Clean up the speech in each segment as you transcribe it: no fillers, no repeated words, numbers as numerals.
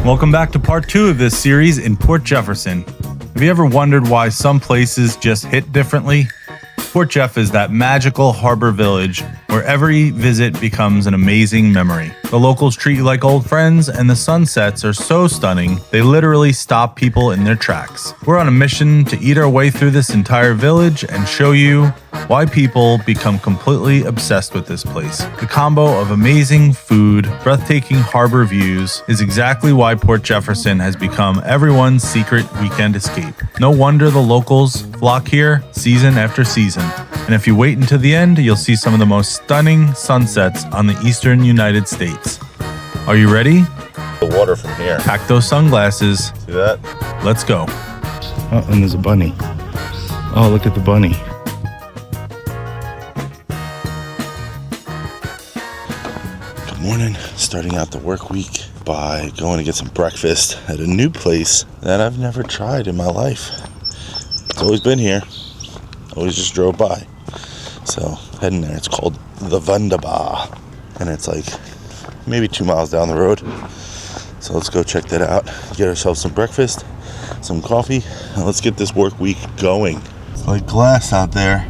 Welcome back to part 2 of this series in Port Jefferson. Have you ever wondered why some places just hit differently? Port Jeff is that magical harbor village where every visit becomes an amazing memory. The locals treat you like old friends, and the sunsets are so stunning, they literally stop people in their tracks. We're on a mission to eat our way through this entire village and show you why people become completely obsessed with this place. The combo of amazing food, breathtaking harbor views is exactly why Port Jefferson has become everyone's secret weekend escape. No wonder the locals flock here season after season. And if you wait until the end, you'll see some of the most stunning sunsets on the eastern United States. Are you ready? The water from here. Pack those sunglasses. See that? Let's go. Oh, and there's a bunny. Oh, look at the bunny. Good morning. Starting out the work week by going to get some breakfast at a new place that I've never tried in my life. It's always been here. Always just drove by. So heading there. It's called the Wunderbar, and it's like maybe 2 miles down the road. So let's go check that out. Get ourselves some breakfast, some coffee, and let's get this work week going. It's like glass out there.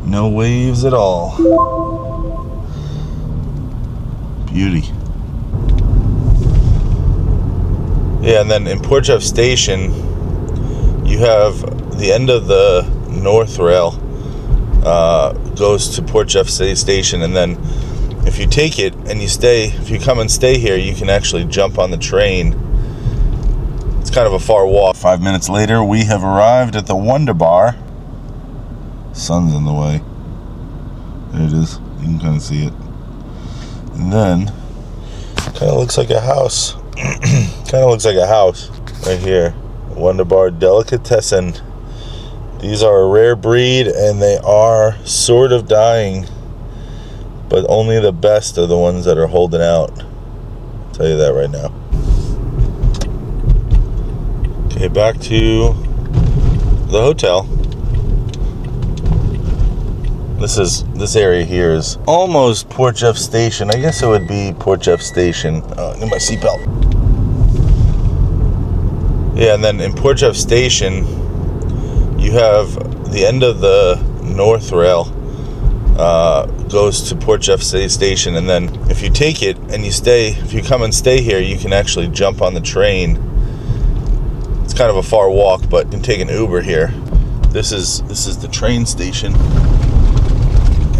No waves at all. Beauty. Yeah, and then in Port Jeff Station, you have the end of the North Rail goes to Port Jeff Station, and then if you take it and you stay, if you come and stay here, you can actually jump on the train. It's kind of a far walk. 5 minutes later, we have arrived at the Wunderbar. Sun's in the way. There it is. You can kind of see it. And then, kind of looks like a house. Kind of looks like a house right here. Wunderbar Delicatessen. These are a rare breed, and they are sort of dying, but only the best are the ones that are holding out. I'll tell you that right now. Okay, back to the hotel. This area here is almost Port Jeff Station. I guess it would be Port Jeff Station. I need my seatbelt. Yeah, and then in Port Jeff Station, you have the end of the North Rail goes to Port Jeff Station, and then if you take it and you stay, if you come and stay here, you can actually jump on the train. It's kind of a far walk, but you can take an Uber here. This is the train station,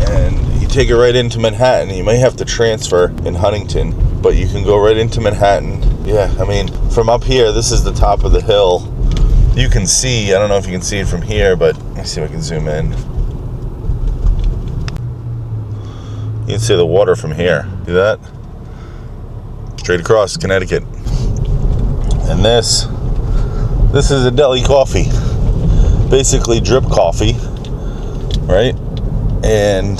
and you take it right into Manhattan. You may have to transfer in Huntington, but you can go right into Manhattan. Yeah, I mean, from up here, this is the top of the hill. You can see, I don't know if you can see it from here, but let's see if I can zoom in. You can see the water from here. See that? Straight across Connecticut. And this is a Deli coffee. Basically drip coffee, right? And,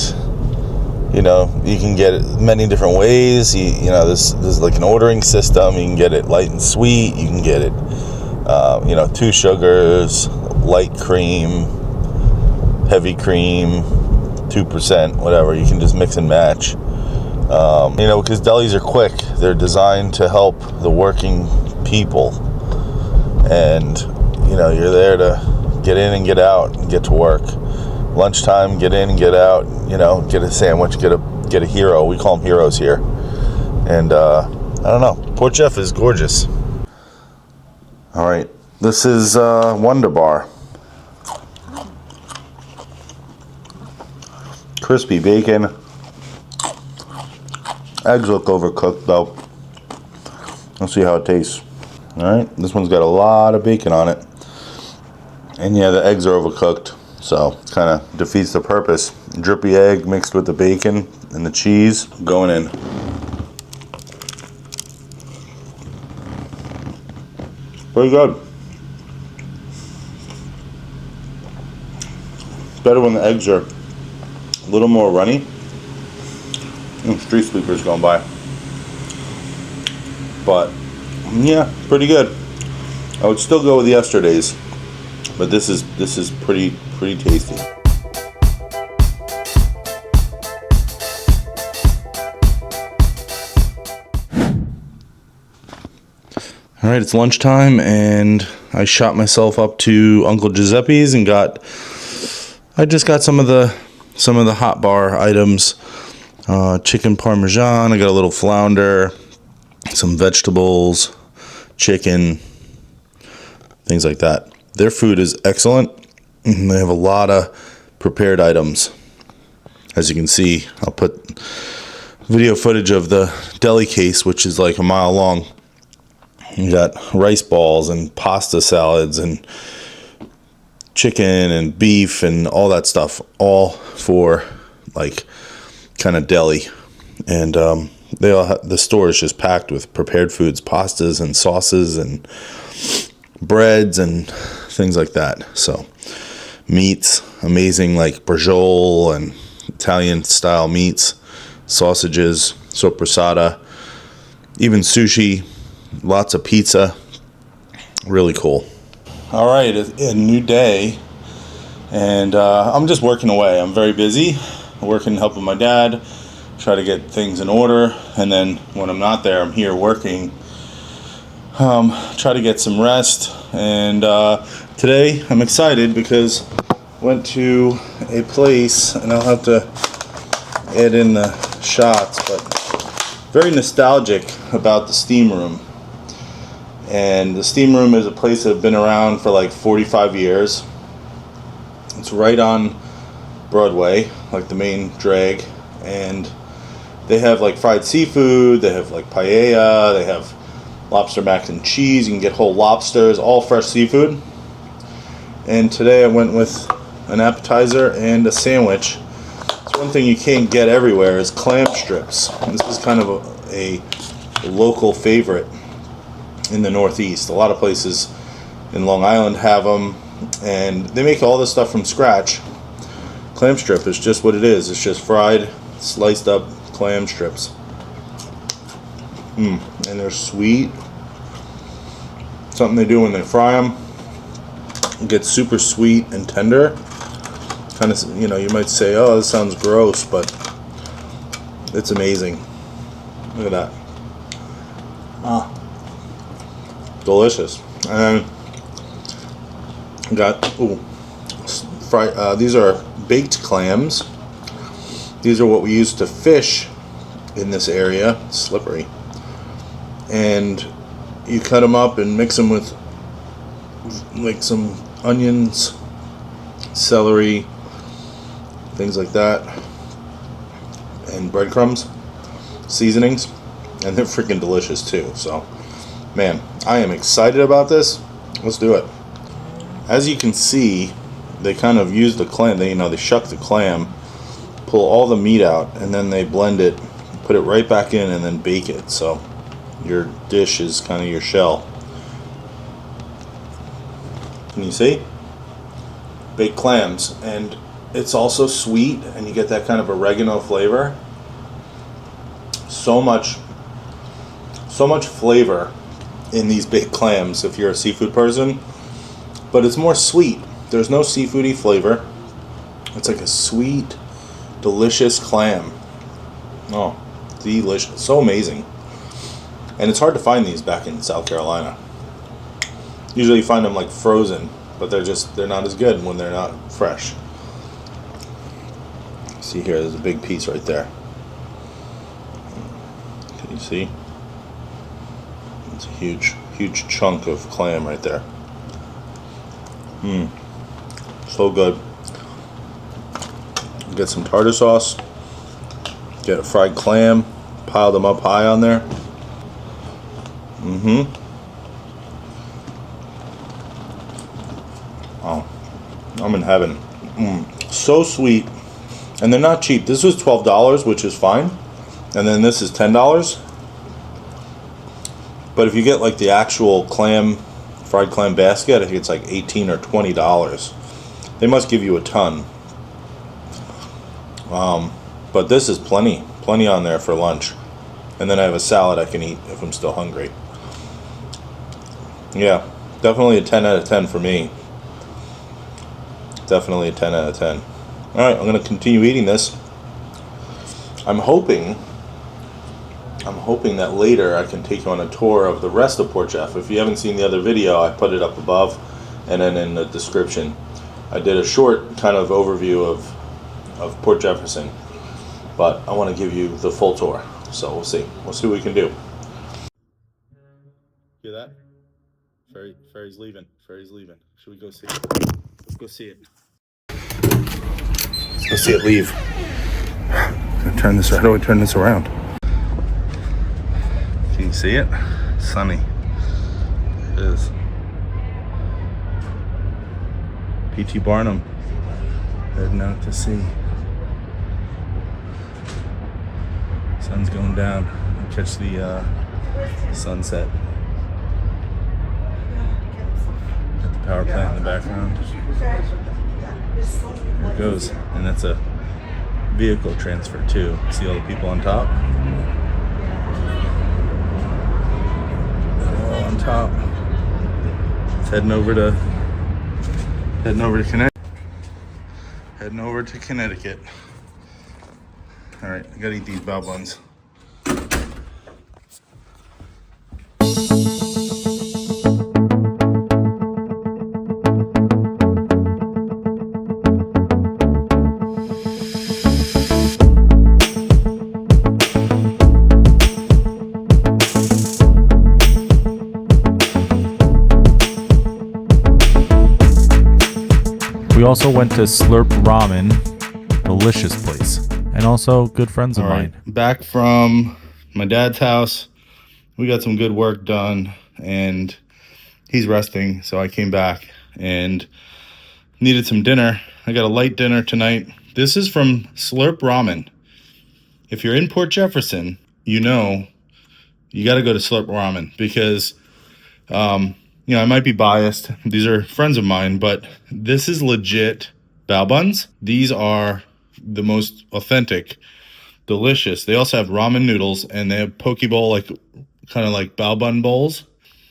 you know, you can get it many different ways. You know, there's like an ordering system. You can get it light and sweet. You can get it 2 sugars, light cream, heavy cream, 2%, whatever. You can just mix and match. Because delis are quick. They're designed to help the working people. And, you're there to get in and get out and get to work. Lunchtime, get in and get out, get a sandwich, get a hero. We call them heroes here. And, I don't know. Port Jeff is gorgeous. All right. This is Wunderbar. Crispy bacon. Eggs look overcooked though. Let's see how it tastes. Alright, this one's got a lot of bacon on it. And yeah, the eggs are overcooked, so it kind of defeats the purpose. Drippy egg mixed with the bacon and the cheese going in. Pretty good. Better when the eggs are a little more runny. Street sweepers going by. But yeah, pretty good. I would still go with yesterday's, but this is pretty tasty. All right, it's lunchtime, and I shot myself up to Uncle Giuseppe's and I just got some of the hot bar items. Chicken parmesan. I got a little flounder, some vegetables, chicken, things like that. Their food is excellent. They have a lot of prepared items. As you can see, I'll put video footage of the deli case, which is like a mile long. You got rice balls and pasta salads and chicken and beef and all that stuff, all for like kind of deli. And the store is just packed with prepared foods, pastas and sauces and breads and things like that. So meats, amazing, like braciole and Italian style meats, sausages, soppressata, even sushi, lots of pizza. Really cool. All right, a new day, and I'm just working away. I'm very busy, working, helping my dad, try to get things in order, and then when I'm not there, I'm here working. Try to get some rest, and today I'm excited because I went to a place, and I'll have to add in the shots, but very nostalgic about the steam room. And the steam room is a place that's been around for like 45 years. It's right on Broadway, like the main drag, and they have like fried seafood, they have like paella, they have lobster mac and cheese, you can get whole lobsters, all fresh seafood. And today I went with an appetizer and a sandwich. It's one thing you can't get everywhere is clam strips. This is kind of a local favorite in the Northeast. A lot of places in Long Island have them, and they make all this stuff from scratch. Clam strip is just what it is. It's just fried, sliced up clam strips. And they're sweet. Something they do when they fry them. It gets super sweet and tender. Kind of, you might say, oh, this sounds gross, but it's amazing. Look at that. Delicious. And got these are baked clams. These are what we use to fish in this area. It's slippery. And you cut them up and mix them with like some onions, celery, things like that, and breadcrumbs, seasonings, and they're freaking delicious too. So man, I am excited about this. Let's do it. As you can see, they kind of use the clam. They shuck the clam, pull all the meat out, and then they blend it, put it right back in, and then bake it. So your dish is kind of your shell. Can you see? Baked clams, and it's also sweet, and you get that kind of oregano flavor. So much flavor in these baked clams if you're a seafood person, but it's more sweet. There's no seafoody flavor. It's like a sweet, delicious clam. Oh, delicious. So amazing. And it's hard to find these back in South Carolina. Usually you find them like frozen, but they're not as good when they're not fresh. See here, there's a big piece right there. Can you see? It's a huge chunk of clam right there. So good. Get some tartar sauce. Get a fried clam. Pile them up high on there. Oh, I'm in heaven. So sweet. And they're not cheap. This was $12, which is fine. And then this is $10. But if you get like the actual fried clam basket, I think it's like $18 or $20. They must give you a ton. But this is plenty on there for lunch. And then I have a salad I can eat if I'm still hungry. Yeah, definitely a 10 out of 10 for me. Definitely a 10 out of 10. Alright, I'm going to continue eating this. I'm hoping I'm hoping that later I can take you on a tour of the rest of Port Jeff. If you haven't seen the other video, I put it up above and then in the description. I did a short kind of overview of Port Jefferson, but I want to give you the full tour. So we'll see what we can do. Hear that? Ferry's leaving. Ferry's leaving. Should we go see it? Let's go see it. Let's go see it leave. How do I turn this around? Can you see it? Sunny. It is. P.T. Barnum heading out to sea. Sun's going down. I'll catch the sunset. Got the power plant in the background. There it goes. And that's a vehicle transfer too. See all the people on top? All on top. It's heading over to Connecticut. Heading over to Connecticut. All right, I gotta eat these bao buns. We also went to Slurp Ramen, delicious place, and also good friends of mine. Back from my dad's house, we got some good work done, and he's resting, so I came back and needed some dinner. I got a light dinner tonight. This is from Slurp Ramen. If you're in Port Jefferson, you know you got to go to Slurp Ramen because I might be biased. These are friends of mine, but this is legit bao buns. These are the most authentic, delicious. They also have ramen noodles, and they have poke bowl, like kind of like bao bun bowls.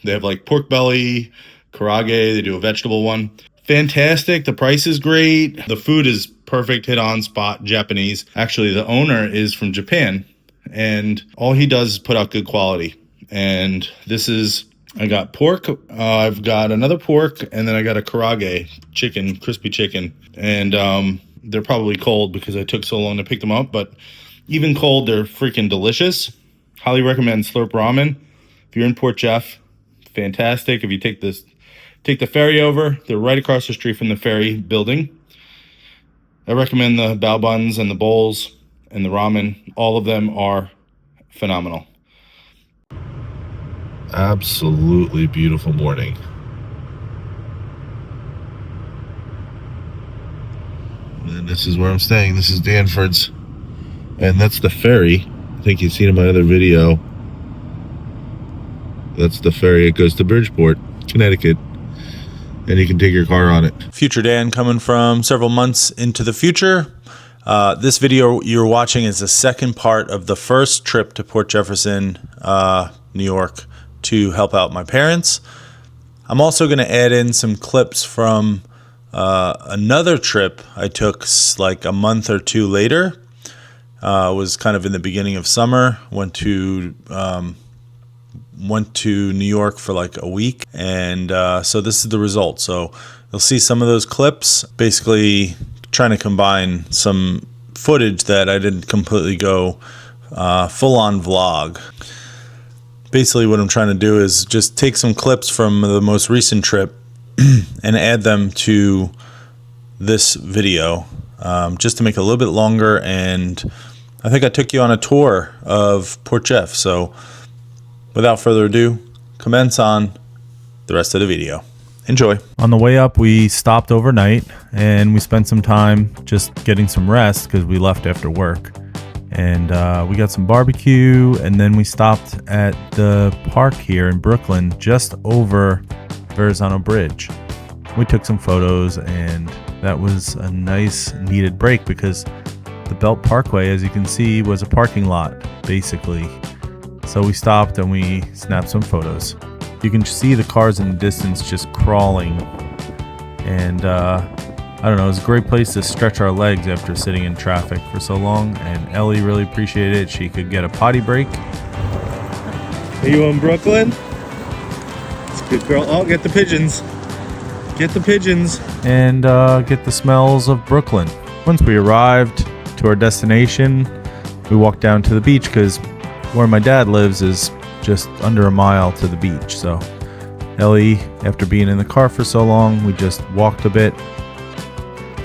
They have like pork belly, karage. They do a vegetable one. Fantastic. The price is great. The food is perfect, hit on spot, Japanese. Actually, the owner is from Japan, and all he does is put out good quality. And this is, I got pork, I've got another pork, and then I got a karage chicken, crispy chicken. And they're probably cold because I took so long to pick them up, but even cold, they're freaking delicious. Highly recommend Slurp Ramen. If you're in Port Jeff, fantastic. If you take the ferry over, they're right across the street from the ferry building. I recommend the bao buns and the bowls and the ramen. All of them are phenomenal. Absolutely beautiful morning. And this is where I'm staying. This is Danford's. And that's the ferry. I think you've seen in my other video. That's the ferry. It goes to Bridgeport, Connecticut. And you can take your car on it. Future Dan coming from several months into the future. This video you're watching is the second part of the first trip to Port Jefferson, New York, to help out my parents. I'm also going to add in some clips from another trip I took like a month or two later. It was kind of in the beginning of summer. Went to New York for like a week, and so this is the result. So you'll see some of those clips, basically trying to combine some footage that I didn't completely go full-on vlog. Basically what I'm trying to do is just take some clips from the most recent trip and add them to this video, just to make it a little bit longer. And I think I took you on a tour of Port Jeff. So without further ado, commence on the rest of the video. Enjoy. On the way up, we stopped overnight and we spent some time just getting some rest because we left after work. And we got some barbecue, and then we stopped at the park here in Brooklyn, just over Verrazano Bridge. We took some photos, and that was a nice needed break because the Belt Parkway, as you can see, was a parking lot, basically. So we stopped and we snapped some photos. You can see the cars in the distance just crawling. And I don't know, it's a great place to stretch our legs after sitting in traffic for so long. And Ellie really appreciated it. She could get a potty break. Are you in Brooklyn? It's a good girl. Oh, get the pigeons. Get the pigeons. And get the smells of Brooklyn. Once we arrived to our destination, we walked down to the beach because where my dad lives is just under a mile to the beach. So Ellie, after being in the car for so long, we just walked a bit,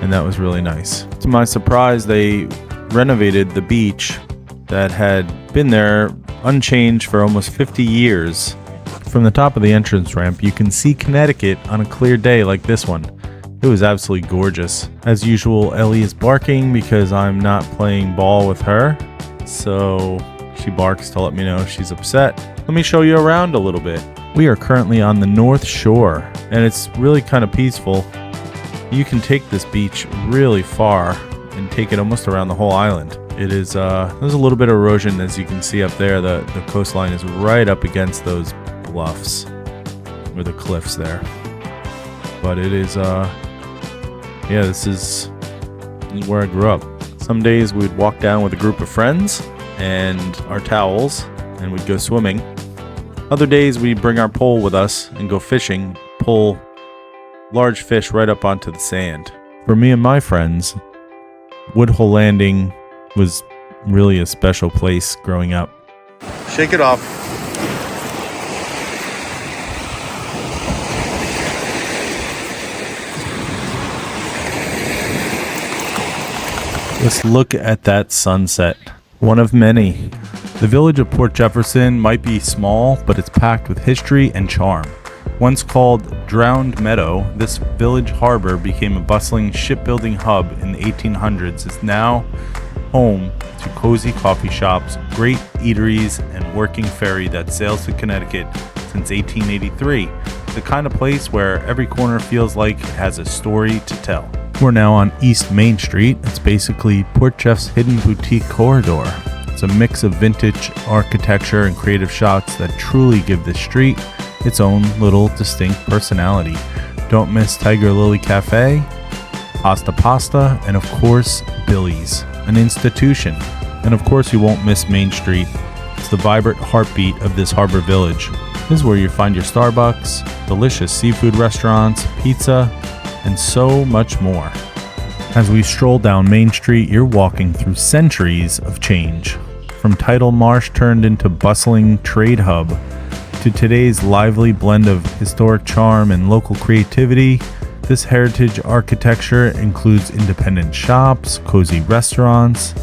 and that was really nice. To my surprise, they renovated the beach that had been there unchanged for almost 50 years. From the top of the entrance ramp, you can see Connecticut on a clear day like this one. It was absolutely gorgeous. As usual, Ellie is barking because I'm not playing ball with her. So she barks to let me know she's upset. Let me show you around a little bit. We are currently on the North Shore, and it's really kind of peaceful. You can take this beach really far and take it almost around the whole island. It is, there's a little bit of erosion, as you can see up there. The coastline is right up against those bluffs, or the cliffs there. But it is, yeah, this is where I grew up. Some days we'd walk down with a group of friends and our towels, and we'd go swimming. Other days we'd bring our pole with us and go fishing, pull large fish right up onto the sand. For me and my friends, Woodhull Landing was really a special place growing up. Shake it off. Let's look at that sunset. One of many. The village of Port Jefferson might be small, but it's packed with history and charm. Once called Drowned Meadow, this village harbor became a bustling shipbuilding hub in the 1800s. It's now home to cozy coffee shops, great eateries, and working ferry that sails to Connecticut since 1883. The kind of place where every corner feels like it has a story to tell. We're now on East Main Street. It's basically Port Jeff's hidden boutique corridor. It's a mix of vintage architecture and creative shots that truly give this street its own little distinct personality. Don't miss Tiger Lily Cafe, Pasta Pasta, and of course, Billy's, an institution. And of course, you won't miss Main Street. It's the vibrant heartbeat of this harbor village. This is where you find your Starbucks, delicious seafood restaurants, pizza, and so much more. As we stroll down Main Street, you're walking through centuries of change. From tidal marsh turned into bustling trade hub, to today's lively blend of historic charm and local creativity, this heritage architecture includes independent shops, cozy restaurants,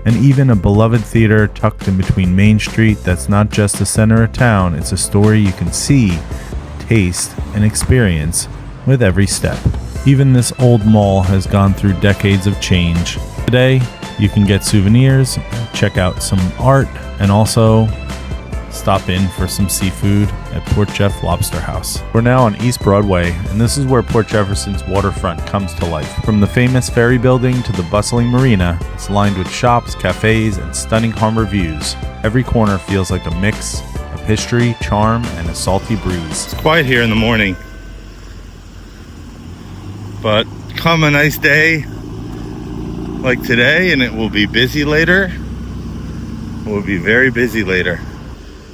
and even a beloved theater tucked in between Main Street that's not just the center of town, it's a story you can see, taste, and experience with every step. Even this old mall has gone through decades of change. Today, you can get souvenirs, check out some art, and also stop in for some seafood at Port Jeff Lobster House. We're now on East Broadway, and this is where Port Jefferson's waterfront comes to life. From the famous ferry building to the bustling marina, it's lined with shops, cafes, and stunning harbor views. Every corner feels like a mix of history, charm, and a salty breeze. It's quiet here in the morning, but come a nice day like today, and it will be busy later. We'll be very busy later.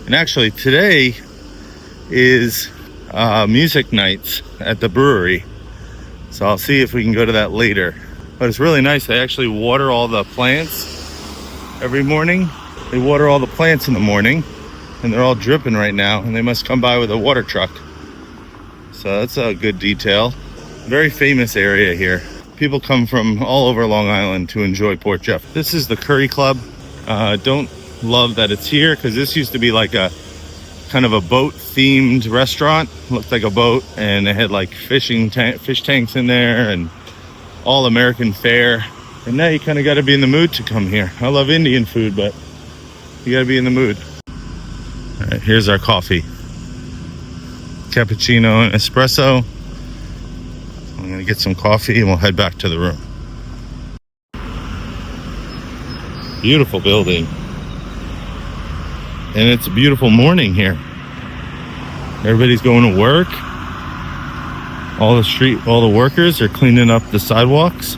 And actually today is music nights at the brewery, so I'll see if we can go to that later. But it's really nice. They actually water all the plants every morning. They water all the plants in the morning, and they're all dripping right now, and they must come by with a water truck. So that's a good detail. Very famous area here. People come from all over Long Island to enjoy Port Jeff. This is the Curry Club. Don't love that it's here, because this used to be like a kind of a boat themed restaurant. Looked like a boat, and they had like fish tanks in there and all American fare. And now you kind of got to be in the mood to come here. I love Indian food, but you got to be in the mood. All right, here's our coffee. Cappuccino and espresso. I'm gonna get some coffee and we'll head back to the room. Beautiful building. And it's a beautiful morning here. Everybody's going to work. All the workers are cleaning up the sidewalks.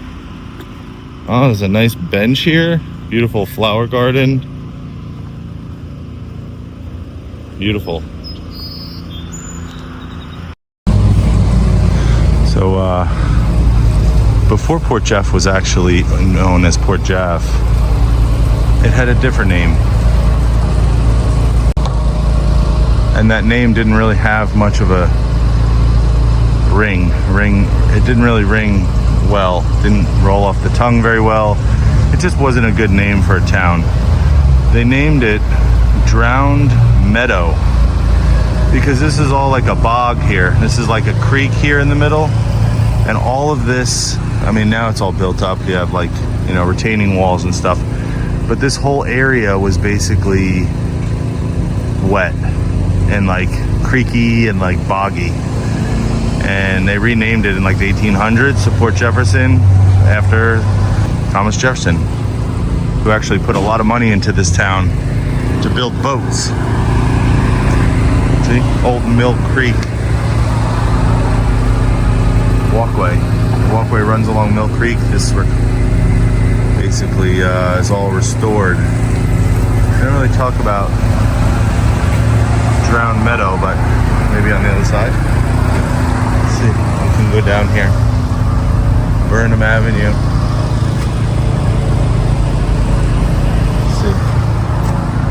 Oh, there's a nice bench here. Beautiful flower garden. Beautiful. So before Port Jeff was actually known as Port Jeff, it had a different name. And that name didn't really have much of a ring. It didn't really ring well. Didn't roll off the tongue very well. It just wasn't a good name for a town. They named it Drowned Meadow because this is all like a bog here. This is like a creek here in the middle, and all of this, I mean, now it's all built up. You have like, you know, retaining walls and stuff, but this whole area was basically wet and like creaky and like boggy, and they renamed it in like the 1800s to Port Jefferson after Thomas Jefferson, who actually put a lot of money into this town to build boats. See, Old Mill Creek walkway. The walkway runs along Mill Creek. This basically is all restored. I don't really talk about Drowned Meadow, but maybe on the other side. Let's see, we can go down here. Burnham Avenue. Let's see.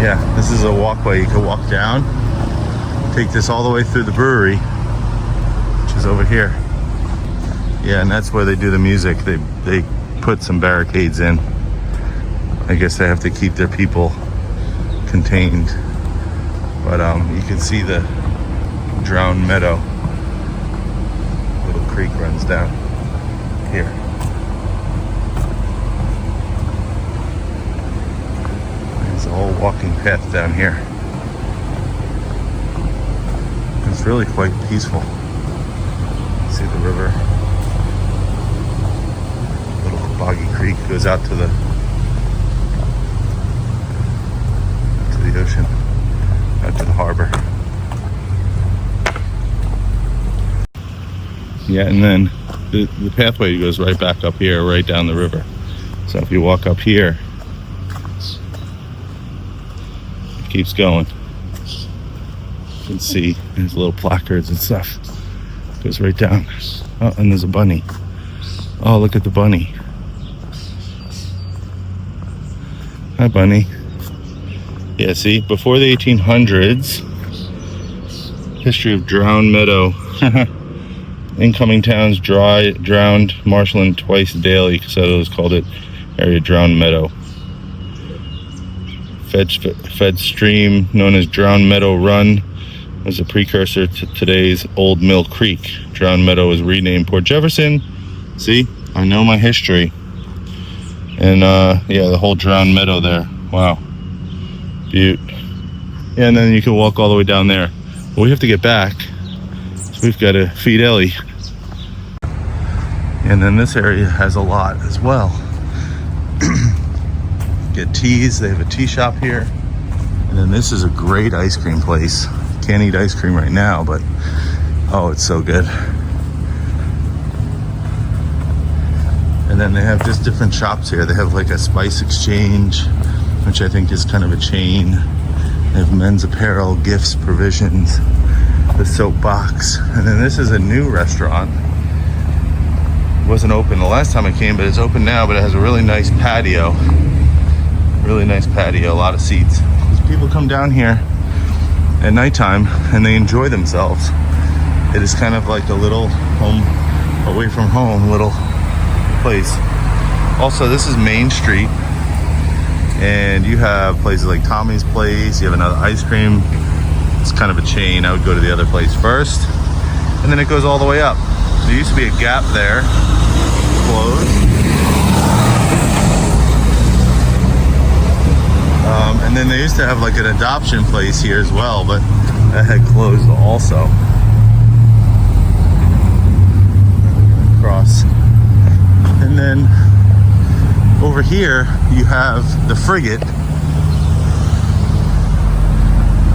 Yeah, this is a walkway. You can walk down, take this all the way through the brewery, which is over here. Yeah, and that's where they do the music. They put some barricades in. I guess they have to keep their people contained. But you can see the Drowned Meadow. Little creek runs down here. There's a whole walking path down here. It's really quite peaceful. See the river. Little boggy creek goes out to the ocean. Out to the harbor. Yeah, and then the pathway goes right back up here, right down the river. So if you walk up here, it keeps going. You can see there's little placards and stuff. It goes right down. Oh, and there's a bunny. Oh, look at the bunny. Hi, bunny. Yeah, see, before the 1800s, history of Drowned Meadow. Incoming towns drowned marshland twice daily. Settlers called it area Drowned Meadow. Fed stream known as Drowned Meadow Run was a precursor to today's Old Mill Creek. Drowned Meadow was renamed Port Jefferson. See, I know my history. And yeah, the whole Drowned Meadow there. Wow. Beaut. Yeah, and then you can walk all the way down there. But we have to get back, so we've got to feed Ellie. And then this area has a lot as well. Get teas. They have a tea shop here. And then this is a great ice cream place. Can't eat ice cream right now, but oh, it's so good. And then they have just different shops here. They have like a spice exchange, which I think is kind of a chain. They have men's apparel, gifts, provisions, the soapbox. And then this is a new restaurant. It wasn't open the last time I came, but it's open now, but it has a really nice patio. Really nice patio, a lot of seats. Because people come down here at nighttime and they enjoy themselves. It is kind of like a little home, away from home, little place. Also, this is Main Street. And you have places like Tommy's Place, you have another ice cream. It's kind of a chain. I would go to the other place first, and then it goes all the way up. There used to be a Gap there, closed. And then they used to have like an adoption place here as well, but that had closed also. Cross. And then over here, you have the Frigate.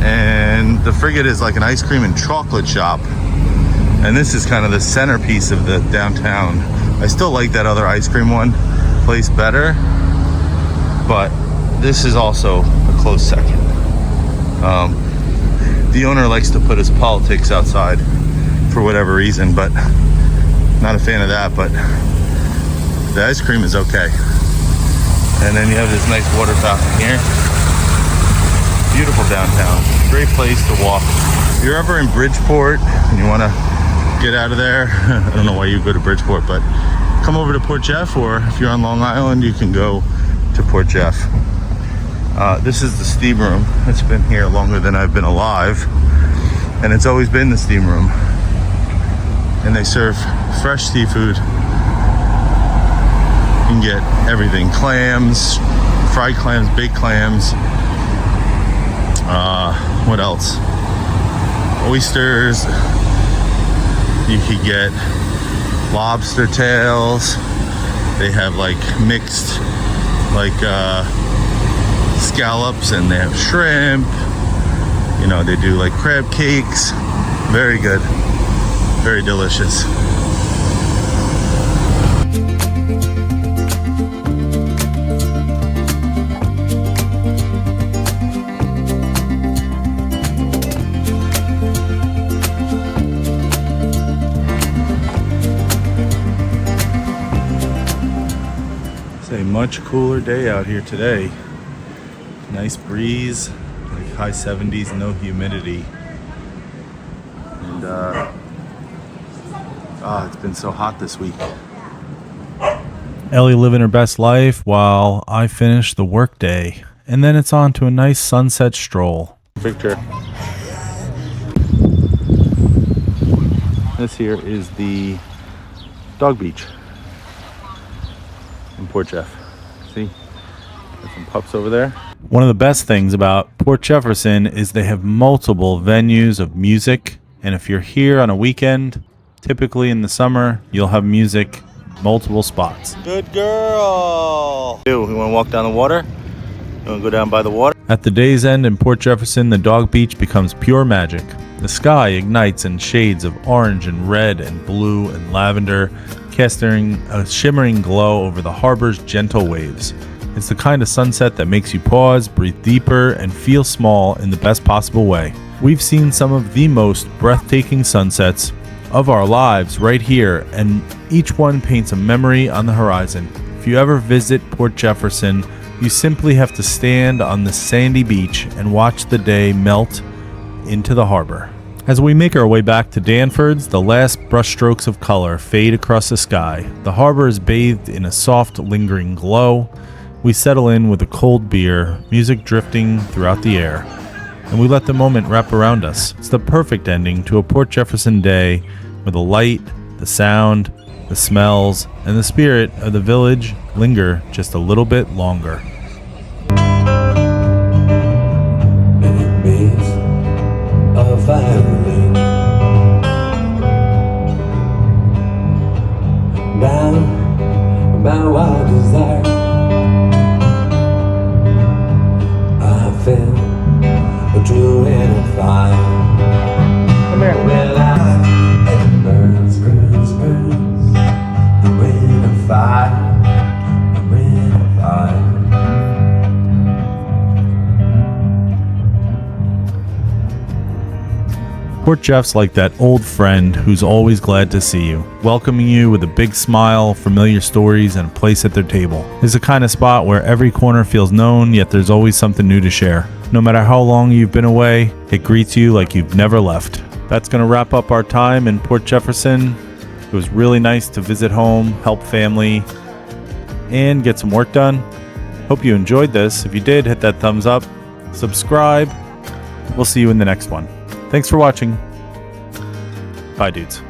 And the Frigate is like an ice cream and chocolate shop. And this is kind of the centerpiece of the downtown. I still like that other ice cream place better, but this is also a close second. The owner likes to put his politics outside for whatever reason, but not a fan of that. But the ice cream is okay. And then you have this nice water fountain here. Beautiful downtown. Great place to walk. If you're ever in Bridgeport and you want to get out of there, I don't know why you go to Bridgeport, but come over to Port Jeff, or if you're on Long Island, you can go to Port Jeff. This is the steam room. It's been here longer than I've been alive, and it's always been the steam room. And they serve fresh seafood. You can get everything: clams, fried clams, baked clams. What else? Oysters. You could get lobster tails. They have like mixed like scallops, and they have shrimp. You know, they do like crab cakes. Very good. Very delicious. It's a much cooler day out here today. Nice breeze, like high 70s, no humidity. And it's been so hot this week. Ellie living her best life while I finish the workday. And then it's on to a nice sunset stroll. Picture. This here is the dog beach in Port Jeff. See? There's some pups over there. One of the best things about Port Jefferson is they have multiple venues of music. And if you're here on a weekend, typically in the summer, you'll have music, multiple spots. Good girl. You want to walk down the water? You want to go down by the water? At the day's end in Port Jefferson, the dog beach becomes pure magic. The sky ignites in shades of orange and red and blue and lavender, casting a shimmering glow over the harbor's gentle waves. It's the kind of sunset that makes you pause, breathe deeper, and feel small in the best possible way. We've seen some of the most breathtaking sunsets of our lives right here, and each one paints a memory on the horizon. If you ever visit Port Jefferson, you simply have to stand on the sandy beach and watch the day melt into the harbor. As we make our way back to Danford's, the last brushstrokes of color fade across the sky. The harbor is bathed in a soft, lingering glow. We settle in with a cold beer, music drifting throughout the air, and we let the moment wrap around us. It's the perfect ending to a Port Jefferson day where the light, the sound, the smells, and the spirit of the village linger just a little bit longer. A violin down my wild desire. I feel a true in a fire. Come here. Well, it burns, burns, burns. The ring of fire, the ring of fire. Port Jeff's like that old friend who's always glad to see you, welcoming you with a big smile, familiar stories, and a place at their table. It's the kind of spot where every corner feels known, yet there's always something new to share. No matter how long you've been away, it greets you like you've never left. That's going to wrap up our time in Port Jefferson. It was really nice to visit home, help family, and get some work done. Hope you enjoyed this. If you did, hit that thumbs up, subscribe. We'll see you in the next one. Thanks for watching. Bye, dudes.